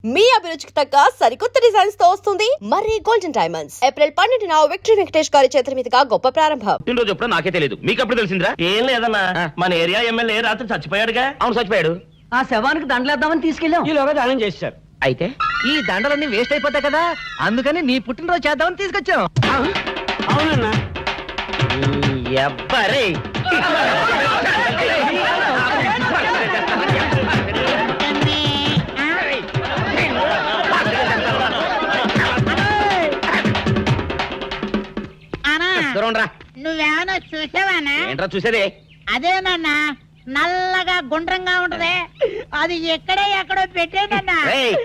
మీ అభిరుచికి తగ్గ సరికొత్త డిజైన్స్ తో వస్తుంది మర్రి గోల్డెన్ డైమండ్స్. ఏప్రిల్ 12న విక్టరీ వెంకటేష్ గారి చేతుల మీదుగా గొప్ప ప్రారంభం. రోజు ఎప్పుడో నాకే తెలియదు, మీకు అప్పుడు తెలిసిందిరా? ఏం లేదన్నా, మన ఏరియా ఎమ్మెల్యే రాత్రి చచ్చిపోయాడుగా. అవును, చచ్చిపోయాడు. ఆ శవానికి దండలేద్దామని తీసుకెళ్ళాం. ఈలోగా దానం చేశారు. అయితే ఈ దండలన్నీ వేస్ట్ అయిపోతాయి కదా, అందుకని నీ పుట్టినరోజు చేద్దామని తీసుకొచ్చాం. అవునన్నా. ఎవ్వరే నువ్వేమన్నా చూసావానా? ఏంట్రా చూసేది? అదేనన్నా, నల్లగా గుండ్రంగా ఉంటది, అది ఎక్కడో పెట్టేనన్నా. ఏయ్,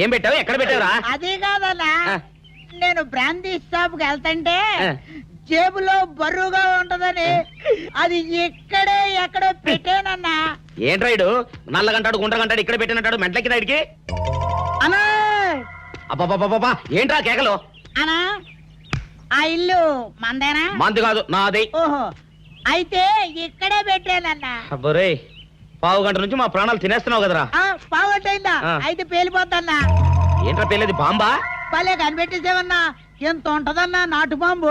ఏం పెట్టావు? ఎక్కడ పెట్టావురా? అది కాదన్నా, నేను బ్రాందీ షాప్ కి వెళ్తుంటే ఆ. జేబులో బరువుగా ఉంటదని అది ఎక్కడో పెట్టేనన్నా. ఏంట్రా ఇడు నల్లగంటాడు గుండ్రగంటాడు ఇక్కడ పెట్టినట్టాడు మెంట్లకి రైడ్కి? అన్నా అబ్బాబాబాబా, ఏంట్రా కేకలు? అన్నా, ఆ ఇల్లు మందేనా? మంది కాదు, నాది. ఓహో, అయితే ఇక్కడే పెట్టానన్నా. అబ్బరే, పావు గంట నుంచి మా ప్రాణాలు తినేస్తున్నావు కదరా. పావట్టయిందా? ఆ. అయితే పేలిపోద్దన్నా. ఏంట్రా పెళ్ళేది? బాంబా? భలే కనిపెట్టేసేవన్నా, ఎంత ఉంటదన్నా నాటు బాంబు.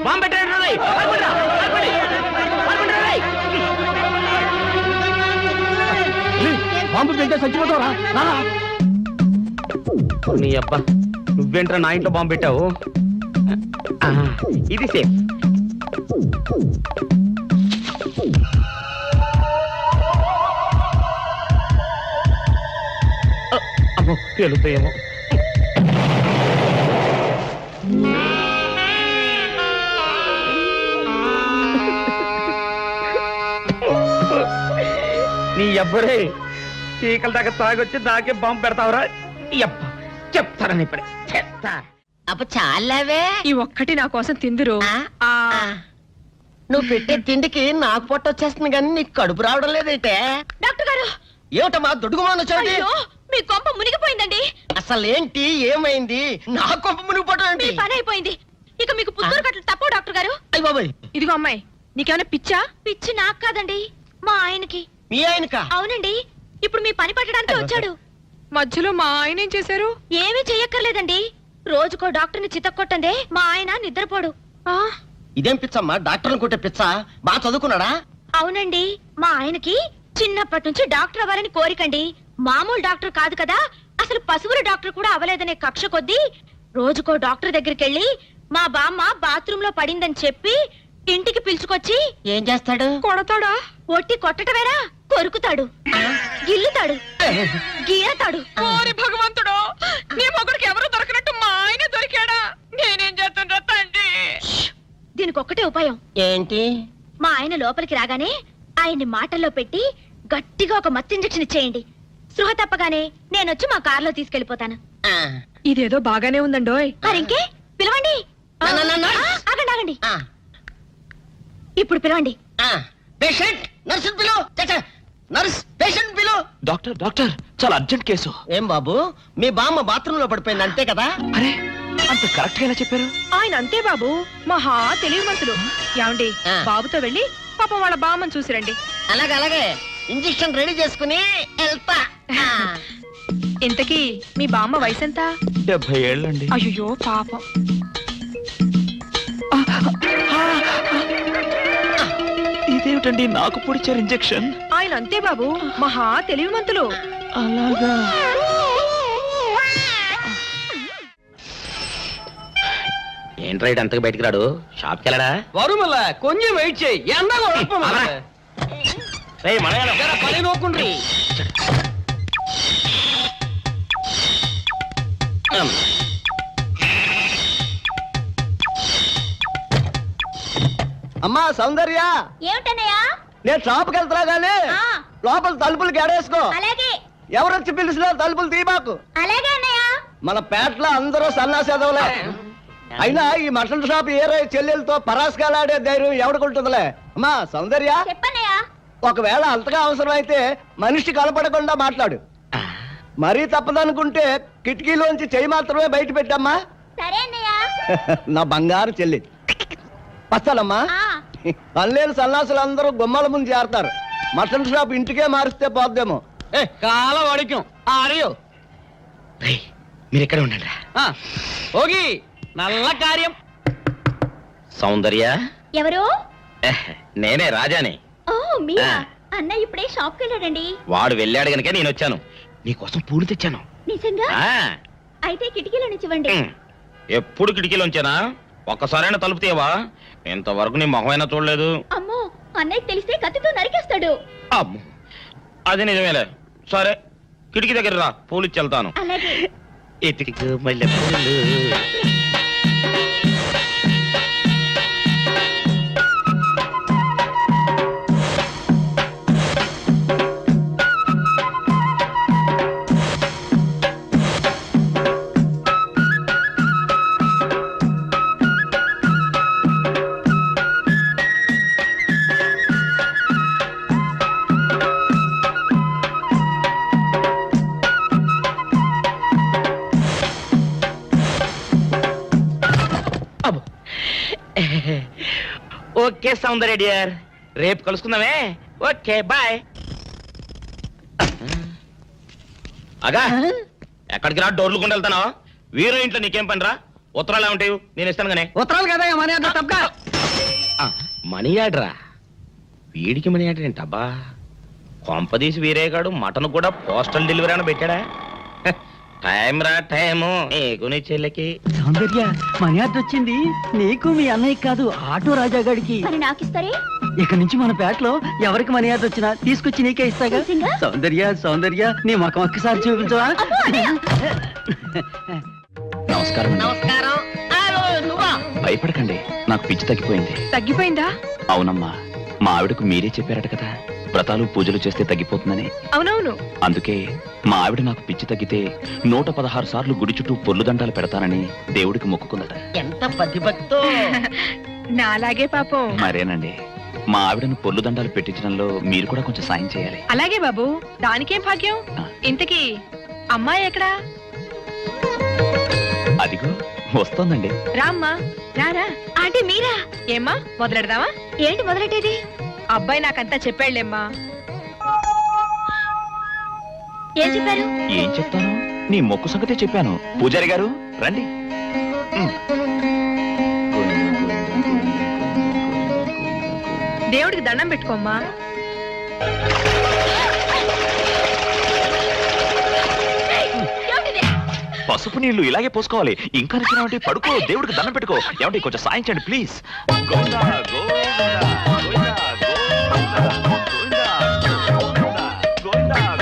బాంబు పెట్టాడు. బాంబు తింటే చచ్చిపోతావురా. నీ అబ్బా, నువ్వేంట్రా నా ఇంట్లో బాంబు పెట్టావు? ఆ, ఇది సేఫ్. అమ్మో, పేలుతాయేమో. నీ అబ్బరే, చీకల దాకా తాగొచ్చి నాకే బాంబు పెడతావురా? అబ్బ, చెప్తారని ఇప్పుడే చెప్తా. అప్ప చాలావే, ఈ ఒక్కటి నా కోసం తిందురు. నువ్వు పెట్టే తిండికి నాకు పొట్ట వచ్చేస్తుంది కానీ నీకు కడుపు రావడం లేదైతే. డాక్టర్ గారు, ఏమిటమ్మా దుడుగుమాను వచ్చాడు? అయ్యో, మీ కొంప మునిగిపోయిందండి. అసలు ఏంటి, ఏమైంది? నా కొంప మునిగిపోవడం మీ ఏంటి? పని అయిపోయింది. ఇక మీకు పుత్తూరు కట్టలు తప్పవు డాక్టర్ గారు. అయ్య బాబాయ్, ఇదిగో అమ్మాయి, నీకేమైనా పిచ్చా? పిచ్చి నాకు కాదండి, మా ఆయనకి. మీ ఆయనక? అవునండి, ఇప్పుడు మీ పని పట్టడానికి వచ్చాడు. మధ్యలో మా ఆయన ఏం చేశారు? ఏమీ చెయ్యక్కర్లేదండి, రోజుకో డాక్టర్ని చితక్కొట్టందే మా ఆయన నిద్రపోడు. ఇదేం పిచ్చమ్మా, డాక్టర్ని కొట్టే పిచ్చ? బాగా చదువుకున్నాడా? అవునండి, మా ఆయనకి చిన్నప్పటి నుంచి డాక్టర్ అవ్వాలని కోరికండి. మామూలు డాక్టర్ కాదు కదా, అసలు పశువుల డాక్టర్ కూడా అవ్వలేదనే కక్ష కొద్దీ రోజుకో డాక్టర్ దగ్గరికి వెళ్ళి మా బామ్మ బాత్రూమ్ లో పడిందని చెప్పి ఇంటికి పిలుచుకొచ్చి ఏం చేస్తాడు? కొడతాడా? ఒట్టి కొట్టటమేరా, కొరుకుతాడు, గిల్లుతాడు, గీరతాడు. ఓరి భగవంతుడు, నీ మొగుడికి ఎవరు దొరకనట్టు మా ఆయన దొరికాడా? నేనేం చేస్తుండ్రా తండ్రి? దీనికి ఒక్కటే ఉపాయం. ఏంటి? మా ఆయన లోపలికి రాగానే ఆయన్ని మాటల్లో పెట్టి గట్టిగా ఒక మత్తు ఇంజెక్షన్ ఇచ్చేయండి. స్పృహ తప్పగానే నేనొచ్చి మా కారులో తీసుకెళ్లిపోతాను. ఆ. ఇదేదో బాగానే ఉందండోయ్. మరింకే పిలవండి. ఆగండి ఆగండి, ఇప్పుడు పిలవండి. పేషెంట్, నర్సు పిలు. నర్స్, పేషెంట్ పిలు. డాక్టర్ డాక్టర్, చాలా అర్జెంట్ కేసు. ఏం బాబు, మీ బామ్మ బాత్రూమ్ లో పడిపోయింది అంతే కదా? అరే, అంత కరెక్ట్ గా ఎలా చెప్పారు? ఆయన అంతే బాబు, మహా తెలివి మనసులు. ఏమండి, బాబుతో వెళ్ళి పాపం వాళ్ళ బామ్మని చూసిరండి. అలాగే ఇంజెక్షన్ రెడీ చేసుకుని వెళ్తా. ఇంతకీ మీ బామ్మ వయసు ఎంత? 70 ఏళ్ళండి. అయ్యో పాపం. ఇదేమిటండి నాకు పొడిచారు ఇంజెక్షన్? ఆయన అంతే బాబు, మహా తెలివి మంతులు. అలాగా? ఏంట్రా ఇటు అంతగా బయటికి రాడు? షాప్కి వెళ్ళడా? వరుమల కొంచెం వెయిట్ చేయి, ఎండ పని నోకుండ్రి. అమ్మా సౌందర్య, ఏమిటన్నయ్యా? నేను షాప్కి వెళ్తున్నా గానీ లోపల తలుపులు గడేసుకో. అలాగే ఎవరొచ్చి పిలిచినా తలుపులు తీయబాకు. అలాగే అన్నయ్య. మన పేటలో అందరూ సన్నాసేదవలే. అయినా ఈ మటన్ షాప్ ఏరే చెల్లెలతో పరాస్కాలాడే ధైర్యం ఎవడుకుంటుందిలే. అమ్మా సౌందర్య, చెప్పన్నయ్యా. ఒకవేళ అంతగా అవసరం అయితే మనిషి కనపడకుండా మాట్లాడు. మరీ తప్పదనుకుంటే కిటికీలోంచి చెయ్యి మాత్రమే బయట పెట్టమ్మా. సరే అన్నయ్య. నా బంగారు చెల్లి. వస్తానమ్మా. పల్లెలు సన్నాసులు అందరూ గుమ్మల ముందు చేరతారు. మటన్ షాప్ ఇంటికే మారిస్తే పోద్దేమో. కాల వడికం ఆడియో మీరు ఎక్కడ ఉండండి. ఓగి నల్ల కార్యం. సౌందర్య, ఎవరు? నేనే రాజాని. ఓ మీరా? ఆ. అన్నయ్య ఇప్పుడే షాప్ కి వెళ్ళాడండి. వాడు వెళ్ళాడు గనుక నేను వచ్చాను. నీకోసం పూలు తెచ్చాను. నిజంగా? ఆ, అయితే కిటికీలో నుంచి ఇవ్వండి. ఎప్పుడు కిటికీలోంచేనా? ఒక్కసారైనా తలుపు తీయవా? ఇంతవరకు నీ మొహమైనా చూడలేదు. అమ్మో, అన్నయ్య తెలిస్తే కత్తితో నరికేస్తాడు. అమ్మో, అది నిజమేలే. సరే, కిటికీ దగ్గర రా, పూలు ఇచ్చి వెళ్తాను. అలాగే. ఎతికి మల్లె పూలు. ఓకే సౌందర్య డియర్, రేపు కలుసుకుందామే. Okay bye. అగా ఎక్కడికి రా, డోర్లు కొండ వెళ్తానా? వీరో ఇంట్లో నీకేం పని రా? ఉత్తరాలు ఏమంటాయి? నేను ఇస్తాను గానే. ఉత్తరాలు కదా మనీ ఆర్డర్ తప్ప. మనీ ఆర్డరా? వీడికి మనీ ఆర్డర్ ఏంటబ్బా? కొంపదీసి వీరేగాడు మటన్ కూడా పోస్టల్ డెలివరీ అని పెట్టాడా? టైం రా టైము నీకు నీ చెల్లెకి. సౌందర్య మనీ ఆర్డర్ వచ్చింది. నీకు మీ అన్నయ్య కాదు, ఆటో రాజా గారికి. మరి నాకిస్తారే? ఇక నుంచి మన పేటలో ఎవరికి మనీ ఆర్డర్ వచ్చినా తీసుకొచ్చి నీకే ఇస్తాగా. నిజంగా? సౌందర్య సౌందర్య నీ ముఖం ఒక్కసారి చూపించవా? నమస్కారం. నమస్కారం. నువ్వా? భయపడకండి, నాకు పిచ్చి తగ్గిపోయింది. తగ్గిపోయిందా? అవునమ్మా, మా ఆవిడకు మీరే చెప్పారట కదా, వ్రతాలు పూజలు చేస్తే తగ్గిపోతుందని. అవునవును. అందుకే మా ఆవిడ నాకు పిచ్చి తగ్గితే 116 సార్లు గుడి చుట్టూ పొల్లు దండాలు పెడతానని దేవుడికి మొక్కుకుందట. ఎంత పతిభక్తో. నాలాగే పాపం. మరేనండి, మా ఆవిడను పొల్లు దండాలు పెట్టించడంలో మీరు కూడా కొంచెం సాయం చేయాలి. అలాగే బాబు, దానికేం భాగ్యం. ఇంతకీ అమ్మాయి ఎక్కడా? అదిగో వస్తోందండి. రామ్మా, రారా. ఆంటీ మీరా? ఏమ్మా, మొదలెడదామా? ఏంటి మొదలెట్టేది? అబ్బాయి నాకంతా చెప్పాడులేమ్మా. ఏం చెప్పారు? ఏం చెప్తాను, నీ మొక్కు సంగతే చెప్పాను. పూజారి గారు రండి. దేవుడికి దండం పెట్టుకోమ్మా. పసుపు నీళ్లు ఇలాగే పోసుకోవాలి. ఇంకా నచ్చినావంటే పడుకో, దేవుడికి దండం పెట్టుకో. ఏమంటే కొంచెం సాయం చేయండి ప్లీజ్. గోవిందా, గోవిందా, గోవిందా, గోవిందా, గోవిందా,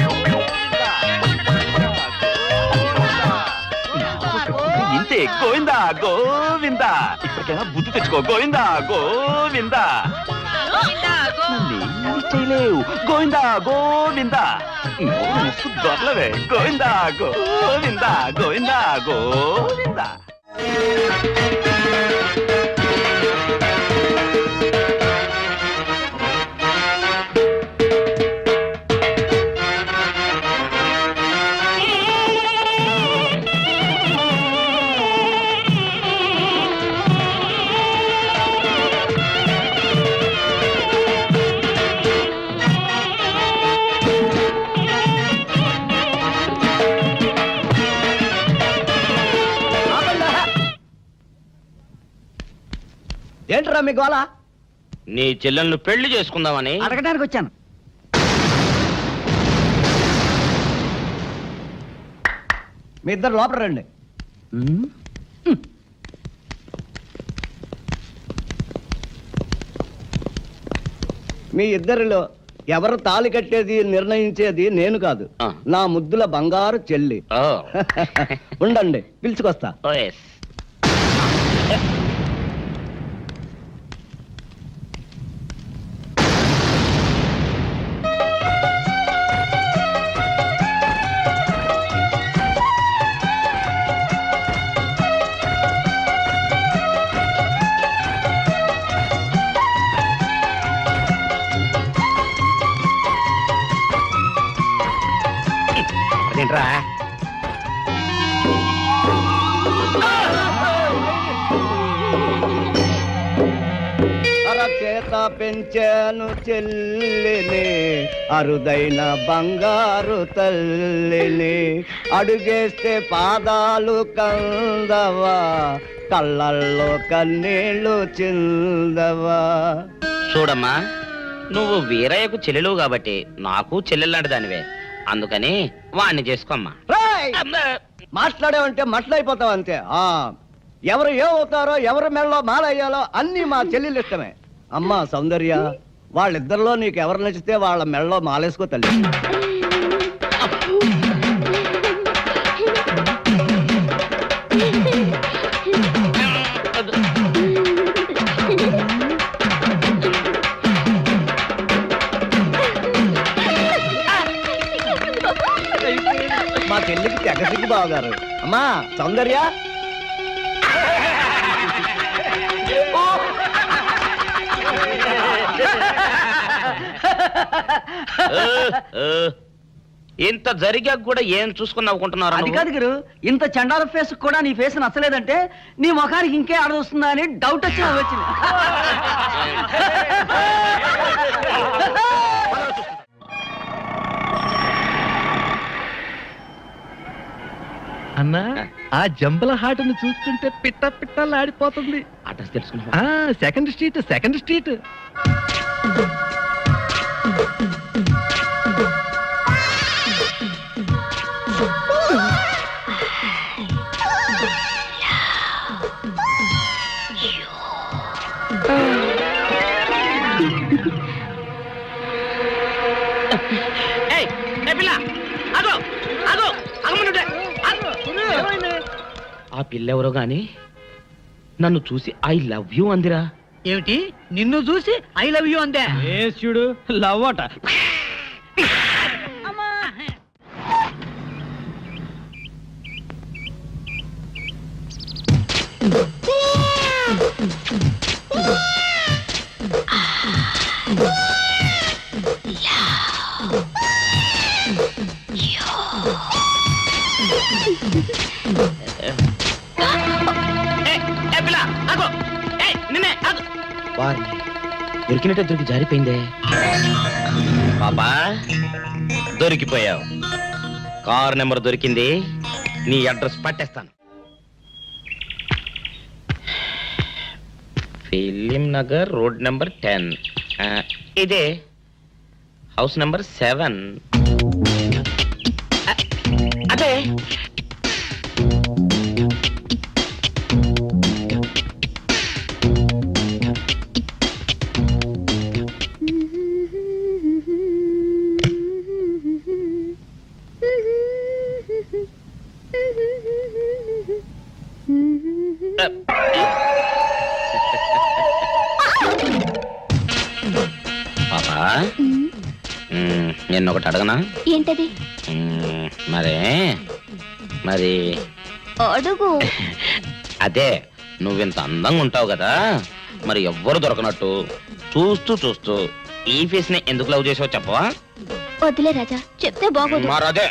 గోవిందా. ఇంతే, గోవిందా గోవిందా. ఇప్పటికైనా బుద్ధి తెచ్చుకో. గోవిందా గోవిందా. నన్నేమీ చేయలేవు. గోవిందా గోవిందా. మస్తు దొరలవే. గోవిందా గోవిందా, గోవిందా గోవిందా. ఏంట్రా మీ గోళ? నీ చెల్లెలను పెళ్లి చేసుకుందామని. అడగడానికి వచ్చాను. మీ ఇద్దరు లోపల రండి. మీ ఇద్దరిలో ఎవరు తాళి కట్టేది నిర్ణయించేది నేను కాదు, ఆ. నా ముద్దుల బంగారు చెల్లి. ఓ. ఉండండి, పిలుచుకొస్తా. ఓ, yes. అదేంట్రా? అరచేత పెంచాను చెల్లిని, అరుదైన బంగారు తల్లిని. అడుగేస్తే పాదాలు కందవా, కళ్ళల్లో కన్నీళ్ళు చిందవా. చూడమ్మా, నువ్వు వీరయ్యకు చెల్లెలు కాబట్టి నాకు చెల్లెల్లాంటి దానివే. అందుకని వాణ్ణి చేసుకోమ్మా. రేయ్! మాట్లాడావంటే మట్లయిపోతావు అంతే. ఎవరు ఏమవుతారో, ఎవరి మెళ్ళలో మాలయ్యాలో అన్ని మా చెల్లెలు ఇష్టమే. అమ్మా సౌందర్య, వాళ్ళిద్దరిలో నీకు ఎవరు నచ్చితే వాళ్ళ మెళ్ళలో మాలేసుకో తల్లి. మా చెల్లికి తెగసిగ్గు బావగారు. అమ్మా సౌందర్య, ఇంత జరిగాక కూడా ఏం చూసుకుని నవ్వుకుంటున్నారు? అది కాదు గురు, ఇంత చండాల ఫేస్ కూడా నీ ఫేస్ నచ్చలేదంటే నీ ముఖానికి ఇంకే ఆడదొస్తుందా అని డౌట్ వచ్చి వచ్చింది. అన్నా, ఆ జంబల హాటును చూస్తుంటే పిట్ట పిట్టలాడిపోతుంది. అడ్రస్ తెలుసుకున్నా? Second street. ఆ పిల్లెవరో గాని నన్ను చూసి ఐ లవ్ యూ అందిరా. ఏమిటి, నిన్ను చూసి ఐ లవ్ యూ అందే? చూడు, లవ్ అట. దొరికినట్టే దొరికి జారిపోయిందే. పాపా, దొరికిపోయావు. కార్ నెంబర్ దొరికింది, నీ అడ్రస్ పట్టేస్తాను. Film Nagar, road number 10. ఇదే హౌస్ నెంబర్ 7. అదే. పాపా, నేను ఒకటి అడగనా? ఏంటది? మరి అడుగు. అదే, నువ్వింత అందంగా ఉంటావు కదా, మరి ఎవ్వరు దొరకనట్టు చూస్తూ ఈ ఫేస్ ని ఎందుకు లవ్ చేసావు చెప్పవా? వద్దులే రాజా, చెప్తే బాగోదు. మరదే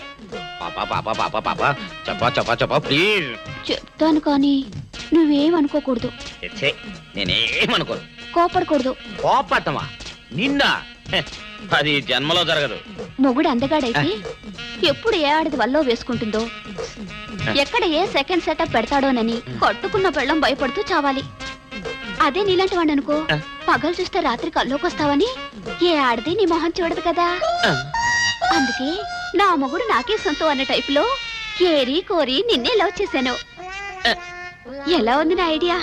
పాపా చెప్పా ప్లీజ్. చెప్తాను కానీ నువ్వేమనుకోకూడదు. నేనేమనుకోను. కోపడకూడదు. కోపట్టమా? నిన్న అది జన్మలో జరగదు. మొగుడు అందగాడైతే ఎప్పుడు ఏ ఆడది వల్లో వేసుకుంటుందో, ఎక్కడ ఏ సెకండ్ సెటప్ పెడతాడోనని కట్టుకున్న పెళ్ళం భయపడుతూ చావాలి. అదే నీలాంటి వాడు అనుకో, పగలు చూస్తే రాత్రి కల్లోకొస్తావని ఏ ఆడది నీ మొహం చూడదు కదా. అందుకే నా మొగుడు నాకే సొంతం అన్న టైపులో ఏరి కోరి నిన్నే లవ్ చేశాను. ఎలా ఉంది నా ఐడియా?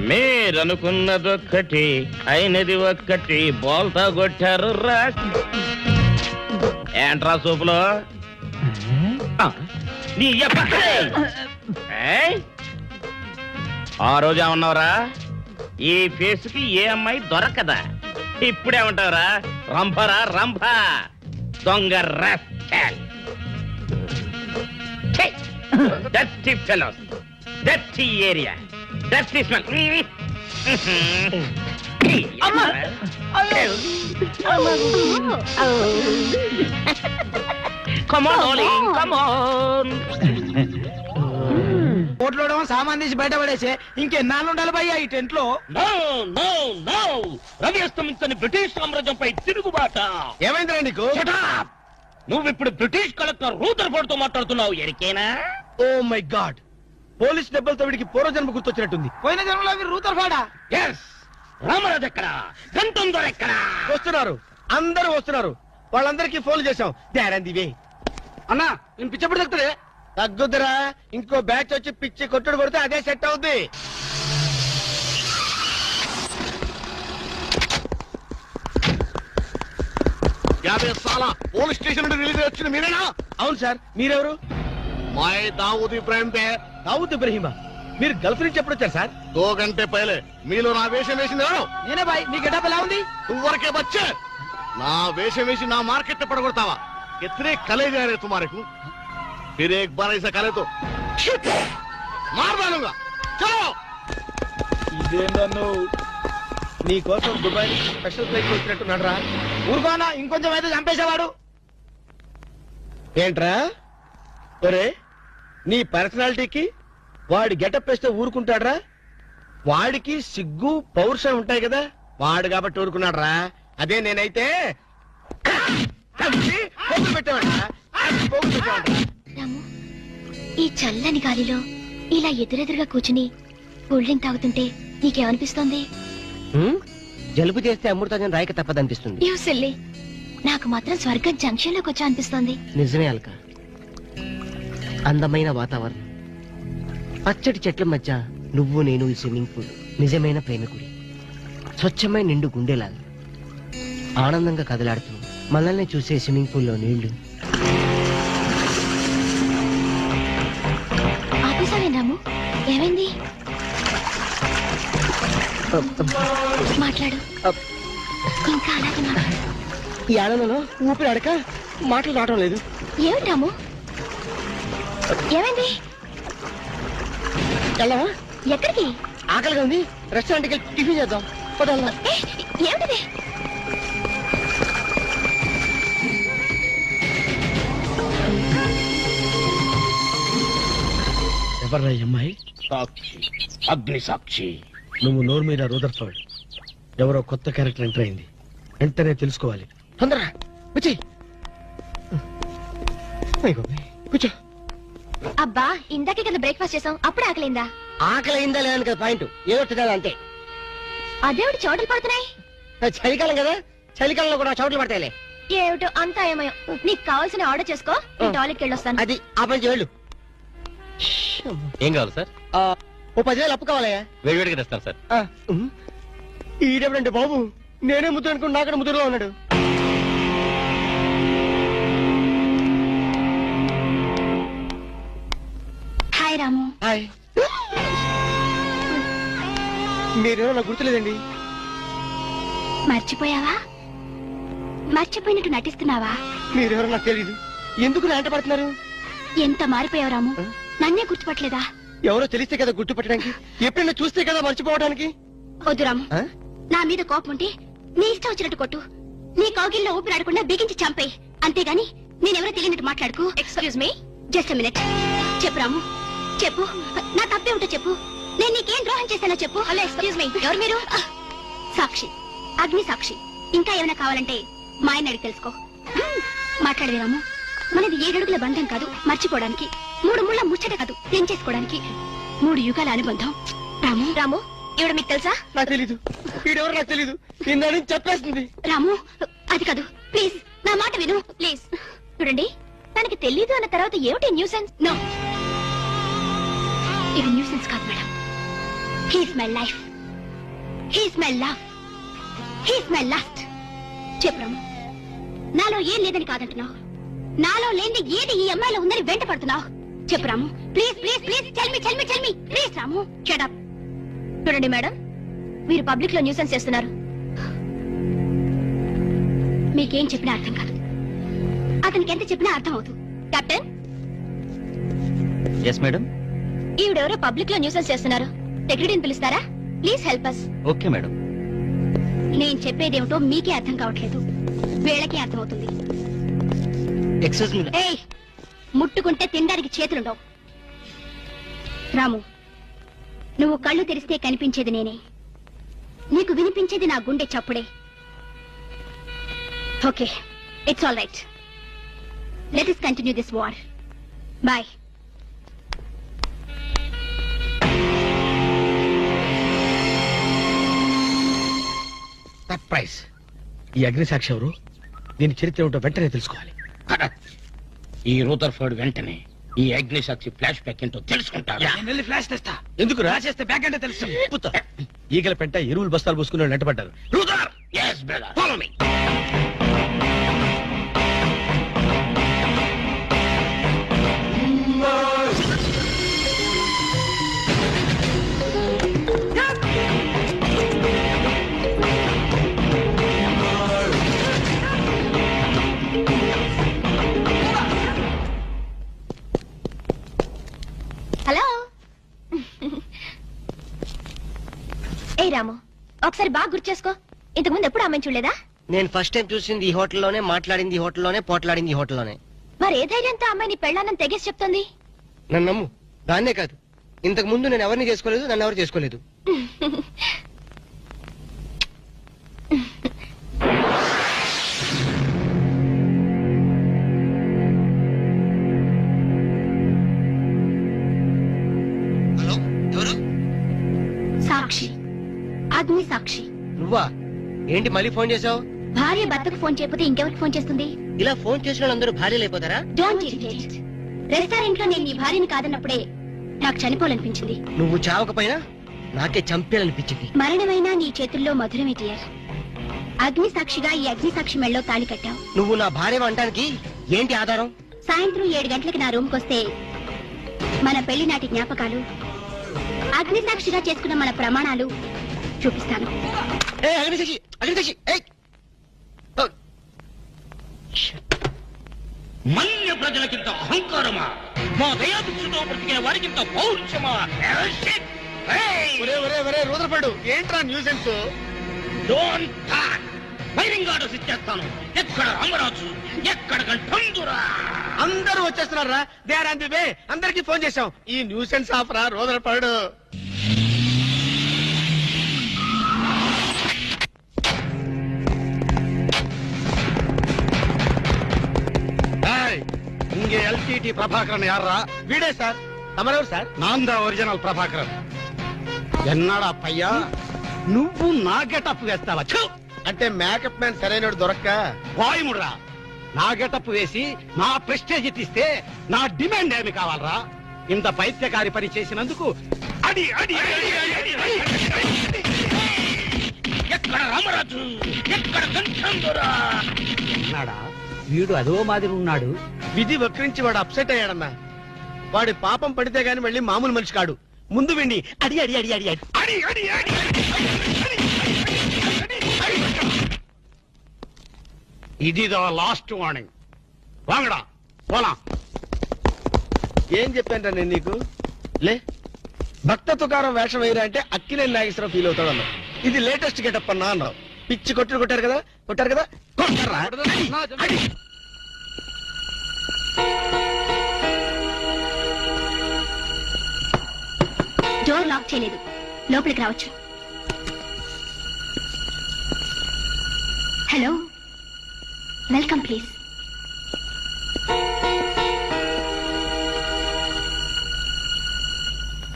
మీరనుకున్నదొక్కటి అయినది ఒక్కటి, బోల్తా కొట్టారు రా. ఏంట్రా సూపులో నీ ఆ రోజు ఏమన్నావురా? ఈ ఫేస్ కి ఏ అమ్మాయి దొరకదా. ఇప్పుడేమంటావురా? రంభరా రంభ, దొంగ rascal. Dirty fellows, dirty area, dirty smell. Come on, darling, come on. కోట్లో సామాన్ తీసి బయటపడేసే ఇంకెన్నాళ్ళు ఉండాలి భయ్యా ఈ టెంట్ లో? No. రవి అస్తమించని బ్రిటిష్ సామ్రాజ్యంపై తిరుగుబాట. ఏమైందిరా నీకు? Shut up! నువ్వు ఇప్పుడు బ్రిటిష్ కలెక్టర్ రూదర్ఫోర్డ్ తో మాట్లాడుతున్నావు, ఎరికేనా? ఓ మై గాడ్, పోలీస్ దెబ్బలతో వీడికి పూర్వజన్మ గుర్తొచ్చినట్టుంది. పోయిన జన్మలో రూతర్ఫాడా? ఎస్. రామరాజు ఎక్కడా? గంతం దొర ఎక్కడా? వస్తున్నారు, అందరూ వస్తున్నారు. వాళ్ళందరికీ ఫోన్ చేశాం. వే అన్నా, నేను పిచ్చప్పుడు తగ్గుతుంది. తగ్గుద్దురా, ఇంకో బ్యాచ్ వచ్చి పిచ్చి కొట్టుడు కొడితే అదే సెట్ అవుద్ది. పోలీస్ స్టేషన్ నుండి రిలీజ్ వచ్చిన మీరేనా? అవును సార్, మీరెవరు? मैं दाऊद इब्राहिम पे దావుద్ ఇబ్రహీమా. మీరు గల్ఫ్ నుంచి ఎప్పుడు వచ్చారు సార్? 2 घंटे पहले మీలో నా వేషం వేసింది ఎవరు? నేనే బాయ్. మీ గెటప్ ఎలా ఉంది? ఊరకే బచ్చే, నా వేషం వేసి నా మార్కెట్ పడగొడతావా? कितने कले जा रहे तुम्हारे को? फिर एक बार ऐसा करे तो मार डालूंगा. चलो. ఇదేందన్ను నీ కోసం దుబాయ్ నుంచి స్పెషల్ ఫ్లైట్ వచ్చినట్టున్నాడు రా. ఊరుకోనా, ఇంకొంచెం అయితే చంపేసేవాడు. ఏంట్రా ఒరే, నీ పర్సనాలిటీకి వాడి గెటప్ వేస్తే ఊరుకుంటాడ్రా? వాడికి సిగ్గు పౌరుషం ఉంటాయి కదా, వాడు కాబట్టి ఊరుకున్నాడు రా. అదే నేనైతే పెట్టేవాడ్రా. రాము, ఈ చల్లని గాలిలో ఇలా ఎదురెదురుగా కూర్చుని కూల్ డ్రింక్ తాగుతుంటే నీకేమనిపిస్తోంది? జలుబు చేస్తే అమృతాజన్ రాయక తప్పదనిపిస్తుంది. యూ సిల్లీ, నాకు మాత్రం స్వర్గం జంక్షన్ లోకి వచ్చా అనిపిస్తోంది. నిజమే అల్క, అందమైన వాతావరణం, పచ్చటి చెట్ల మధ్య నువ్వు నేను ఈ స్విమ్మింగ్ పూల్ నిజమైన ప్రేమికుడి, స్వచ్ఛమైన నిండు గుండెలాగా ఆనందంగా కదలాడుతూ మనల్ని చూసే స్విమ్మింగ్ పూల్లో నీళ్లు. ఆపేసావే రాము, ఏమైంది? మాట్లాడు, ఇంకా అలాగే మాట్లాడు. ఈ ఆనందంలో ఊపిరి అడక మాటలు రావడం లేదు. ఏమిటి రాము, ఏమైంది? వెళ్ళవా? ఎక్కడికి? ఆకలిగా ఉంది, రెస్టారెంట్కి వెళ్ళి టిఫిన్ చేద్దాం. పదల్లా. ఏమిటిది? ఎవర్రా ఈ అమ్మాయి? సాక్షి, అగ్ని సాక్షి. నువ్వు నోరు మీద రూదర్ఫర్డ్, ఎవరో కొత్త క్యారెక్టర్ ఎంటర్ అయింది. వెంటనే తెలుసుకోవాలి. తొందరగా వచ్చి కూర్చో. అబ్బా, ఇందాకే కదా బ్రేక్ఫాస్ట్ చేసాం, అప్పుడు ఆకలిందా? ఆకలి అయిందా లేదని కదా పాయింట్, ఏదో తినాలి అంతే. అదేవిటి చోటలు పడుతున్నాయి. చలికాలం కదా, చలికాలంలో కూడా చోట్లు పడతాయిలే. ఏమిటో అంతా ఏమయో. నీకు కావాల్సిన ఆర్డర్ చేసుకో, నేను టాయిలెట్కి వెళ్ళొస్తాను. అది ఆ పని వెళ్ళు. ఏం కావాలి సార్? ఓ 10,000 అప్పు కావాలయ్యా. వేడివేడిగా తెస్తాను సార్. ఈడెవడంటే బాబు, నేనే ముద్దు అనుకుని నాకడ ముద్దులో ఉన్నాడు. హాయ్ రాము. హాయ్. మీరేమో నాకు గుర్తులేదండి. మర్చిపోయావా? మర్చిపోయినట్టు నటిస్తున్నావా? మీరెవరో నాకు తెలియదు, ఎందుకు నా వెంట పడుతున్నారు? ఎంత మారిపోయావు రాము, నన్నే గుర్తుపట్టలేదా? ఎవరో తెలిస్తే కదా గుర్తుపట్టడానికి, ఎప్పుడైనా చూస్తే కదా మర్చిపోవడానికి. వద్దు రాము, నా మీద కోపం ఉంటే నీ ఇష్టం వచ్చినట్టు కొట్టు, నీ కౌగిల్లో ఊపిరాడకుండా బిగించి చంపేయి. అంతేగాని నేనెవరో తెలియనట్టు మాట్లాడుకు. Excuse me, just minute. చెప్పు రాము, చెప్పు, నా తప్పే ఉంటే చెప్పు. నేను నీకేం ద్రోహం చేశానో చెప్పు. హలో, ఎక్స్క్యూజ్ మీ, ఎవరు మీరు? సాక్షి, అగ్ని సాక్షి. ఇంకా ఏమైనా కావాలంటే మా ఆయన అడిగి తెలుసుకో. మాట్లాడేది రాము, మనది 7 అడుగుల బంధం కాదు మర్చిపోవడానికి, 3 ముళ్ళ ముచ్చట కాదు తెంచేసుకోవడానికి, 3 యుగాల అనుబంధం. రాము, రాము, ఇవిడ మీకు తెలుసా? నాకు తెలీదు, వీడెవరో నాకు తెలీదు, నిన్న చెప్పేస్తుంది. రాము, అది కాదు, ప్లీజ్ నా మాట విను, ప్లీజ్. చూడండి, తనకి తెలీదు అన్న తర్వాత ఏమిటి న్యూసెన్స్? నో, ఇది న్యూసెన్స్ కాదు madam. He's my life, he's my love, he's my last. చెప్పు రాము, నాలో ఏం లేదని కాదంటున్నావు, నాలో లేని ఏది ఈ అమ్మాయిలో ఉందని వెంట పడుతున్నావు. చెప్పు Ramu, please please please, tell me please. Ramu, shut up. చూడండి మేడం, మీరు పబ్లిక్ లో న్యూసెన్స్ చేస్తున్నారు. మీకేం చెప్పినా అర్థం కాదు, అతనికి ఎంత చెప్పినా అర్థం అవుతుంది. Captain, yes madam. ఈవిడెవరో పబ్లిక్ లో న్యూసెన్స్ చేస్తున్నారు, సెక్రటరీని పిలుస్తారా? Please help us. Okay madam. నేను చెప్పేదేమిటో మీకే అర్థం కావట్లేదు, వీళ్ళకే అర్థం అవుతుంది. Excuse me. ఏయ్, ముట్టుకుంటే తినడానికి చేతులుండవు. రాము, నువ్వు కళ్ళు తెరిస్తే కనిపించేది నేనే, నీకు వినిపించేది నా గుండె చప్పుడే. Okay, it's all right. Let us continue this war. Bye. Surprise. ఈ అగ్నిసాక్షి ఎవరు? దీని చరిత్ర ఏమిటో వెంటనే తెలుసుకోవాలి. ఈ రూదర్ఫర్డ్ వెంటనే ఈ అగ్నిసాక్షి ఫ్లాష్ బ్యాక్ ఏంటో తెలుసుకుంటాడు. ఫ్లాష్ తెస్తా. ఎందుకు రాసేస్తే బ్యాక్ అంటే తెలుసు. ఈగల పెంట ఎరువులు బస్తాలు పోసుకుని వెంటబడ్డారు. Brother, yes brother, follow me. Hello. ఏ రాము, ఒకసారి బాగా గుర్తు చేసుకో. ఇంతకుముందు ఎప్పుడు అమ్మాయి చూడలేదా? నేను ఫస్ట్ టైం చూసింది ఈ హోటల్లోనే, మాట్లాడింది ఈ హోటల్లోనే, పోట్లాడింది ఈ హోటల్లోనే. మరి ఏ ధైర్యంతో అమ్మాయిని పెళ్ళానని తెగేసి చెప్తుంది? నన్ను నమ్ము. దాన్నే కాదు, ఇంతకు ముందు నేను ఎవరిని చేసుకోలేదు, నన్ను ఎవరు చేసుకోలేదు. హలో, ఎవరు? సాక్షి, అగ్ని సాక్షి. నువ్వా? ఏంటి మళ్ళీ ఫోన్ చేసావు? భార్య భర్తకు ఫోన్ చేయకపోతే ఇంకెవరికి ఫోన్ చేస్తుంది? ఇలా ఫోన్ చేసిన వాళ్ళందరూ భార్యలు అయిపోతారా? Don't irritate. రెస్టారెంట్ లో నేను నీ భార్యని కాదన్నప్పుడే నాకు చనిపోవాలనిపించింది. నువ్వు చావకపోయినా నాకే చంపేయాలనిపించింది. మరణమైనా నీ చేతుల్లో మధురమే డియర్. అగ్ని సాక్షిగా ఈ అగ్ని సాక్షి మెళ్ళలో తాళి కట్టావు. నువ్వు నా భార్య అనడానికి ఏంటి ఆధారం? సాయంత్రం 7 గంటలకి నా రూమ్ కొస్తే మన పెళ్లి నాటి జ్ఞాపకాలు, అగ్ని సాక్షిగా చేసుకున్న మన ప్రమాణాలు చూపిస్తాను. అగ్నిసాక్షి, అగ్నిసాక్షి. మన్య ప్రజలకింత అహంకారమా? మా దయాభిక్షతో బ్రతికిన వారికింత పౌరుషమా? రూదరపడు, ఏంట్రా nuisance? Don't talk. Firing orders ఇచ్చేస్తాను. ఎక్కడ రామరాజు, ఎక్కడ గంఠందురా? అందరూ వచ్చేస్తున్నారా? They are on the way. అందరికి ఫోన్ చేశాం. ఈ న్యూసెన్స్ ఆఫరా రూదరపడు. இங்கே எல்டிடி பிரபாகரன் யாரா? வீடே சார். తమరెవరు సార్? నాందా ఒరిజినల్ ప్రభాకరన్. ఎన్నాడా పయ్యా, నువ్వు నా గెటప్ వేస్తావా? అంటే మేకప్ మ్యాన్ సరైనడు దొరక్క వాయుముడ్రా. నా గెటప్ వేసి నా ప్రెస్టేజ్ తీస్తే నా డిమాండ్ ఏమి కావాలరా? ఇంత పైత్యకారి పని చేసినందుకు అడి అడి అడి అడి అడి అడి. ఎక్కడ రామరాజు, ఎక్కడ గంఠందురా? ఉన్నాడా? వీడు అదో మాదిరి ఉన్నాడు. విధి వక్రించి వాడు అప్సెట్ అయ్యాడన్నా. వాడి పాపం పడితే గాని మళ్ళీ మామూలు మనిషి కాడు. ముందు విండి అడి అడి అడి అడి అడి అడి అడి ఇది లాస్ట్ వార్నింగ్. వాంగడా పోలా. ఏం చెప్పాను నేను నీకు? లే, భక్త తుకారం వేషం వేయరా అంటే అక్కినే నాగేశ్వరం ఫీల్ అవుతాడు అన్నావు. ఇది లేటెస్ట్ గెటప్ అన్నా అన్నావు. పిచ్చి కొట్టారు కదా, కొట్టారు కదా, కొట్టారా? అడి. డోర్ లాక్ చేయలేదు, లోపలికి రావచ్చు. Hello, welcome please.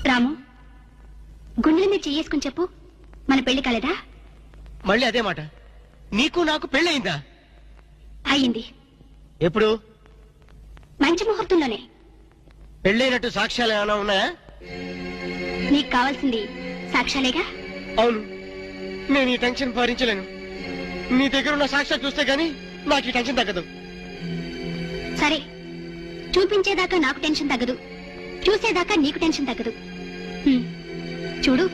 రాము, గుండెల మీద చేసుకుని చెప్పు, మన పెళ్లి కాలేదా? మళ్ళీ అదే మాట. నీకు నాకు పెళ్ళయిందా? అయ్యింది. ఎప్పుడు? మంచి ముహూర్తంలోనే. పెళ్ళైనట్టు సాక్ష్యాలు ఏమైనా ఉన్నాయా? నీకు కావాల్సింది సాక్ష్యాలేగా? అవును, నేను ఈ టెన్షన్ భరించలేను. నీ దగ్గర ఉన్న సాక్ష్యాలు చూస్తే గానీ నాకు ఈ టెన్షన్ తగ్గదు. సరే, చూపించేదాకా నాకు టెన్షన్ తగ్గదు, చూసేదాకా నీకు టెన్షన్ తగ్గదు. చూడు.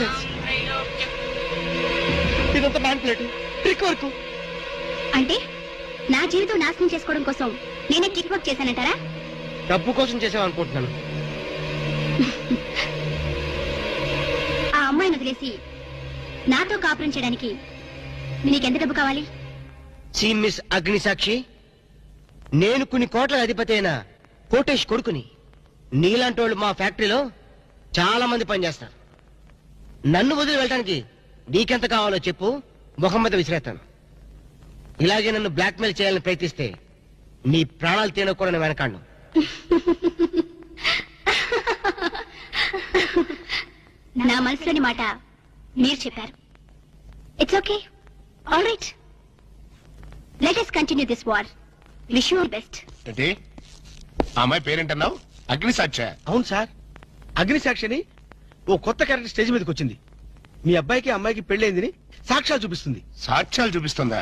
నాన్సెన్స్. ఇదంతా మ్యానిపులేట్, ట్రిక్ వర్క్. అంటే నా జీవితం నాశనం చేసుకోవడం కోసం నేనే కిక్ వర్క్ చేశానంటారా? డబ్బు కోసం చేసామనుకుంటున్నాను. ఆ అమ్మాయిని వదిలేసి నాతో కాపురం చేయడానికి నీకెంత డబ్బు కావాలి? సి మిస్ అగ్నిసాక్షి, నేను కొన్ని కోట్ల అధిపతి అయిన కోటేష్ కొడుకుని. నీలాంటి వాళ్ళు మా ఫ్యాక్టరీలో చాలా మంది పనిచేస్తారు. నన్ను వదిలి వెళ్ళడానికి నీకెంత కావాలో చెప్పు, ముఖం మీద విసిరేస్తాను. ఇలాగే నన్ను బ్లాక్మెయిల్ చేయాలని ప్రయత్నిస్తే నీ ప్రాణాలు తీయడం కూడా నేను వెనకాడను. నా మనసులోని మాట మీరు చెప్పారు. It's okay, all right, let us continue this war. Wish you best. ఏంటి ఆ అమ్మాయి పేరేంటన్నావు? అగ్నిసాక్ష? అవును సార్, అగ్నిసాక్షిని ఓ కొత్త క్యారెక్టర్ స్టేజ్ మీదకి వచ్చింది. మీ అబ్బాయికి అమ్మాయికి పెళ్ళైందని సాక్ష్యాలు చూపిస్తుంది. సాక్ష్యాలు చూపిస్తుందా?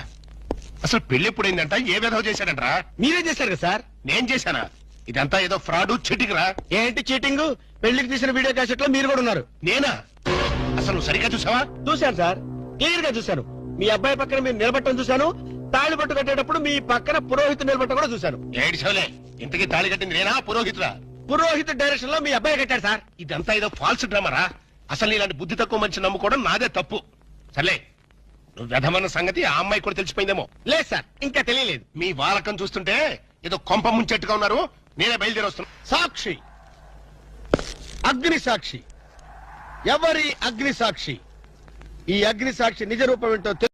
అసలు పెళ్లి ఎప్పుడైందంట? ఏ విధవ చేశాడంట్రా? మీరే చేశారు కదా సార్? నేను చేశానా? ఇదంతా ఏదో ఫ్రాడ్ చీటింగ్ రా. ఏంటి చీటింగ్? పెళ్లికి తీసిన వీడియో క్యాసెట్ లో మీరు కూడా ఉన్నారు. నేనా? అసలు నువ్వు సరిగ్గా చూసావా? చూశాను సార్, క్లియర్ గా చూశాను. మీ అబ్బాయి పక్కన మీరు నిలబట్టడం చూశాను. తాళి పట్టు కట్టేటప్పుడు మీ పక్కన పురోహితుడు నిలబట్ట కూడా చూశాను. ఏడు సోలే, ఇంతకీ తాళి కట్టింది నేనా పురోహితురా? పురోహిత డైరెక్షన్ లో మీ అబ్బాయి కట్టాడు సార్. ఇదంతా ఏదో ఫాల్స్ డ్రామారా. అసలు ఇలాంటి బుద్ధి తక్కువ మనిషి నమ్ముకోవడం నాదే తప్పు. సర్లే, నువ్వు వ్యధమన్న సంగతి ఆ అమ్మాయి కూడా తెలిసిపోయిందేమో. లేదు సార్, ఇంకా తెలియలేదు. మీ వాలకం చూస్తుంటే ఏదో కొంప ముంచెట్టుగా ఉన్నారు. నేనే బయలుదేరి వస్తున్నా. సాక్షి, అగ్ని సాక్షి. ఎవరి అగ్ని సాక్షి? ఈ అగ్ని సాక్షి నిజ రూపం ఏంటో